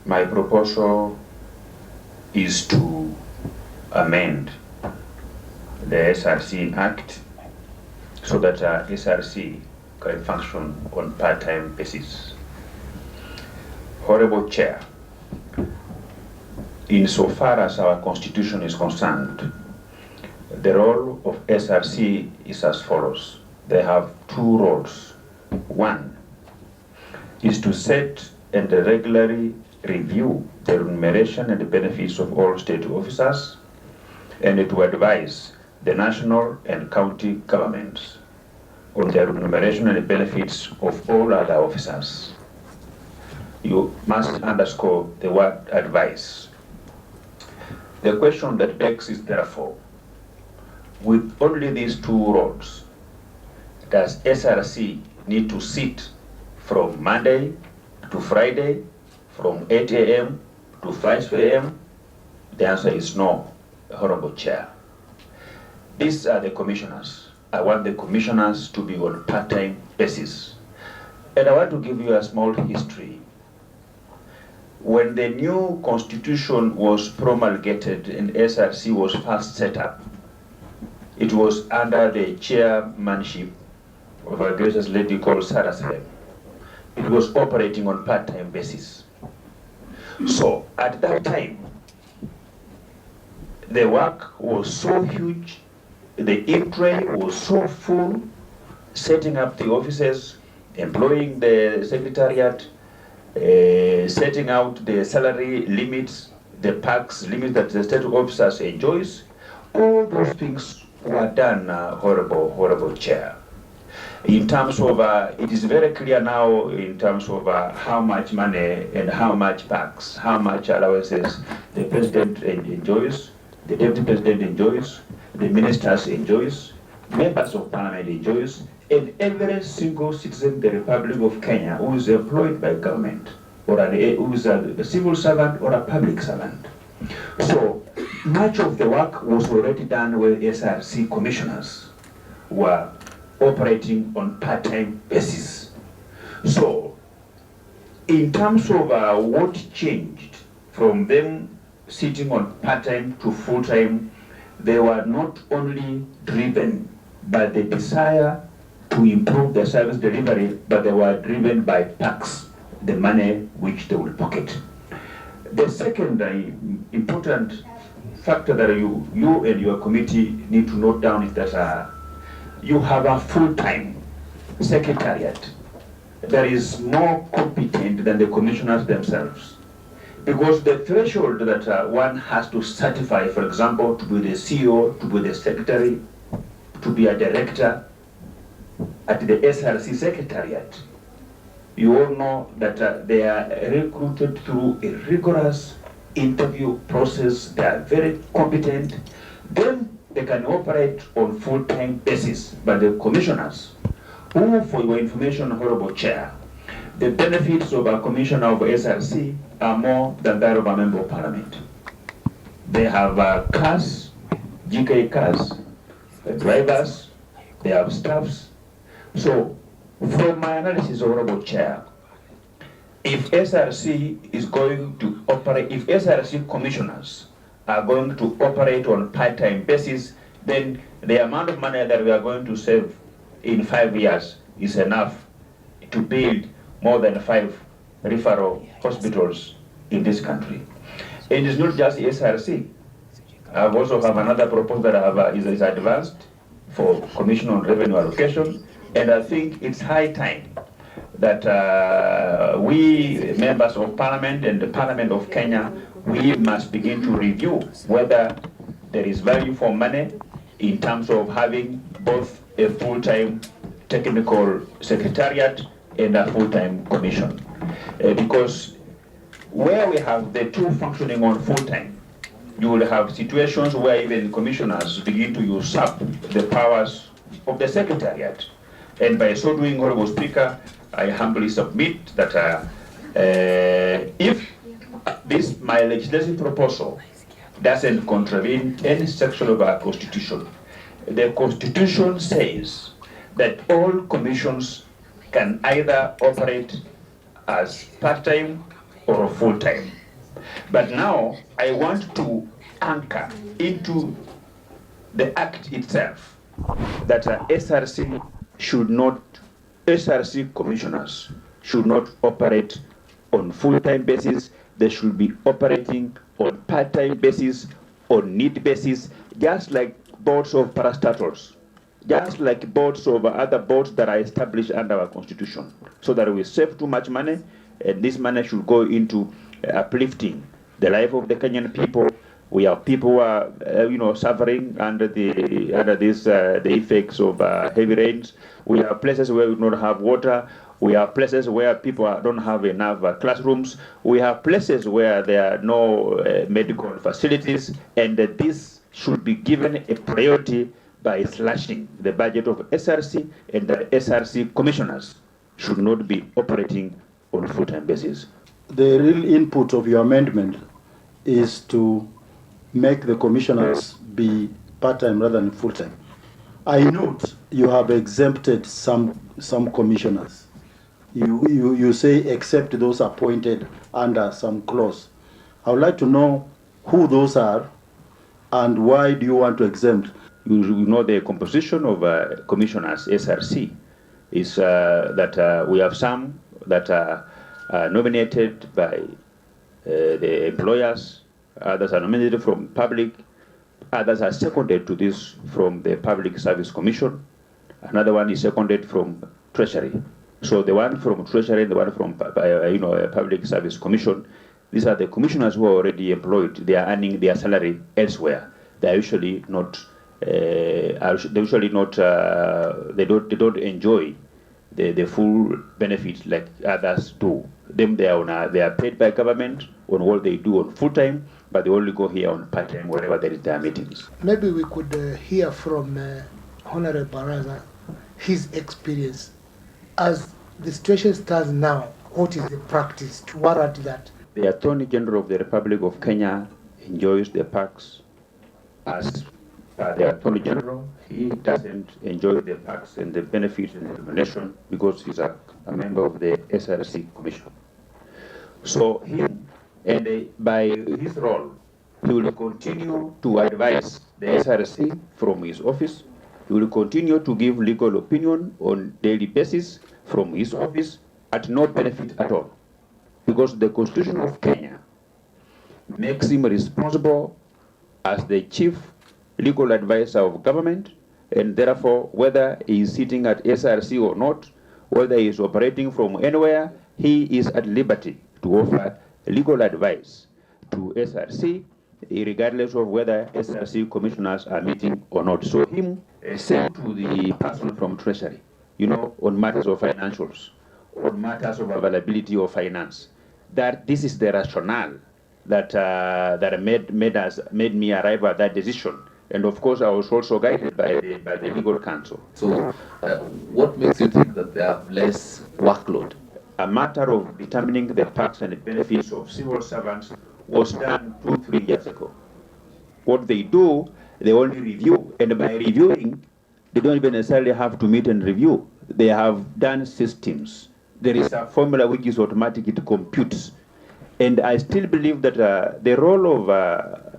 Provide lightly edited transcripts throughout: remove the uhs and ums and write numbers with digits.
My proposal is to amend the SRC Act so that SRC can function on part-time basis. Honourable Chair, insofar as our Constitution is concerned, the role of SRC is as follows. They have two roles. One is to set and regularly review the remuneration and the benefits of all state officers, and to advise the national and county governments on the remuneration and the benefits of all other officers. You must underscore the word advice. The question that begs is therefore, with only these two roles, does SRC need to sit from Monday to Friday, from 8 a.m. to 5 a.m.? The answer is no, Honourable Chair. These are the commissioners. I want the commissioners to be on part-time basis. And I want to give you a small history. When the new constitution was promulgated and SRC was first set up, it was under the chairmanship of a gracious lady called SRC. It was operating on part-time basis. So at that time, the work was so huge, the in-tray was so full, setting up the offices, employing the secretariat, setting out the salary limits, the perks limits that the state officers enjoys. All those things were done, Honourable Chair. In terms of, it is very clear now in terms of how much money and how much perks, how much allowances the president enjoys, the deputy president enjoys, the ministers enjoys, members of parliament enjoys, and every single citizen in the Republic of Kenya who is employed by government, or who is a civil servant or a public servant. So much of the work was already done with SRC commissioners were operating on part-time basis. So in terms of what changed from them sitting on part-time to full-time, they were not only driven by the desire to improve their service delivery, but they were driven by tax, the money which they will pocket. The second important factor that you and your committee need to note down is that you have a full-time secretariat that is more competent than the commissioners themselves. Because the threshold that one has to certify, for example, to be the CEO, to be the secretary, to be a director at the SRC secretariat, you all know that they are recruited through a rigorous interview process. They are very competent. Then they can operate on full-time basis. But the commissioners, who, for your information, Honourable Chair, the benefits of a commissioner of SRC are more than that of a member of parliament. They have cars, GK cars, drivers, they have staffs. So, from my analysis, Honourable Chair, if SRC is going to operate, if SRC commissioners are going to operate on part-time basis, then the amount of money that we are going to save in 5 years is enough to build more than 5 referral hospitals in this country. And it's not just SRC. I also have another proposal that I have, is advanced for Commission on Revenue Allocation, and I think it's high time that we, members of Parliament and the Parliament of Kenya, we must begin to review whether there is value for money in terms of having both a full-time technical secretariat and a full-time commission. Because where we have the two functioning on full-time, you will have situations where even commissioners begin to usurp the powers of the secretariat. And by so doing, Honourable Speaker, I humbly submit that if my legislative proposal doesn't contravene any section of our Constitution, the Constitution says that all commissions can either operate as part-time or full-time. But now I want to anchor into the act itself that SRC commissioners should not operate on full-time basis. They should be operating on part-time basis, on need basis, just like boards of parastatals, just like boards of other boards that are established under our constitution, so that we save too much money, and this money should go into uplifting the life of the Kenyan people. We have people who are, suffering under the effects of heavy rains. We have places where we don't have water. We have places where people don't have enough classrooms. We have places where there are no medical facilities, and this should be given a priority by slashing the budget of SRC, and the SRC commissioners should not be operating on a full-time basis. The real input of your amendment is to make the commissioners be part-time rather than full-time. I note you have exempted some commissioners. You say except those appointed under some clause. I would like to know who those are and why do you want to exempt? You know the composition of commissioners, SRC, is that we have some that are nominated by the employers, others are nominated from public, others are seconded to this from the Public Service Commission, another one is seconded from Treasury. So the one from Treasury and the one from Public Service Commission, these are the commissioners who are already employed. They are earning their salary elsewhere. They are usually not. They don't enjoy the full benefit like others do. They are paid by government on what they do on full time, but they only go here on part time wherever there is their meetings. Maybe we could hear from Honourable Barasa his experience as the situation stands now. What is the practice to warrant that? The Attorney General of the Republic of Kenya enjoys the perks as the Attorney General. He doesn't enjoy the perks and the benefits and the remuneration because he's a member of the SRC Commission. So him, and by his role, he will continue to advise the SRC from his office. He will continue to give legal opinion on daily basis from his office at no benefit at all. Because the Constitution of Kenya makes him responsible as the chief legal advisor of government, and therefore whether he is sitting at SRC or not, whether he is operating from anywhere, he is at liberty to offer legal advice to SRC, regardless of whether SRC commissioners are meeting or not. So him, same to the person from Treasury, on matters of financials, on matters of availability of finance, that this is the rationale that made me arrive at that decision. And of course, I was also guided by the legal counsel. So, what makes you think that they have less workload? A matter of determining the perks and the benefits of civil servants was done 2-3 years ago. What they do, they only review, and by reviewing, they don't even necessarily have to meet and review. They have done systems. There is a formula which is automatic, it computes. And I still believe that the role of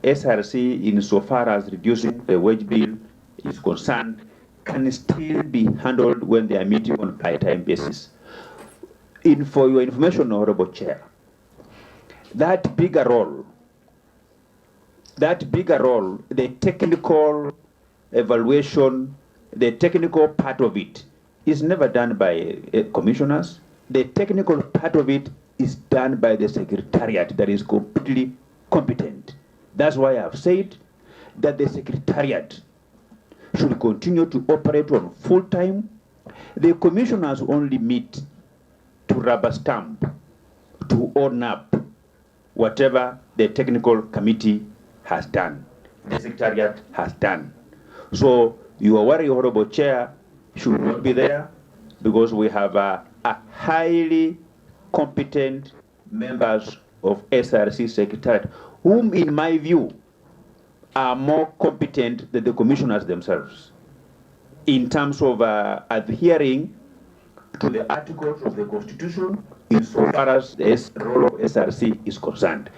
SRC insofar as reducing the wage bill is concerned can still be handled when they are meeting on a part-time basis. For your information, Honourable Chair, that bigger role, the technical evaluation, the technical part of it is never done by commissioners. The technical part of it is done by the Secretariat that is completely competent. That's why I've said that the Secretariat should continue to operate on full time. The commissioners only meet to rubber stamp, to own up whatever the technical committee has done, the Secretariat has done. So your worry, Honourable Chair, should not be there, because we have a highly competent members of SRC Secretariat, whom in my view are more competent than the commissioners themselves in terms of adhering to the articles of the Constitution, insofar as the role of SRC is concerned.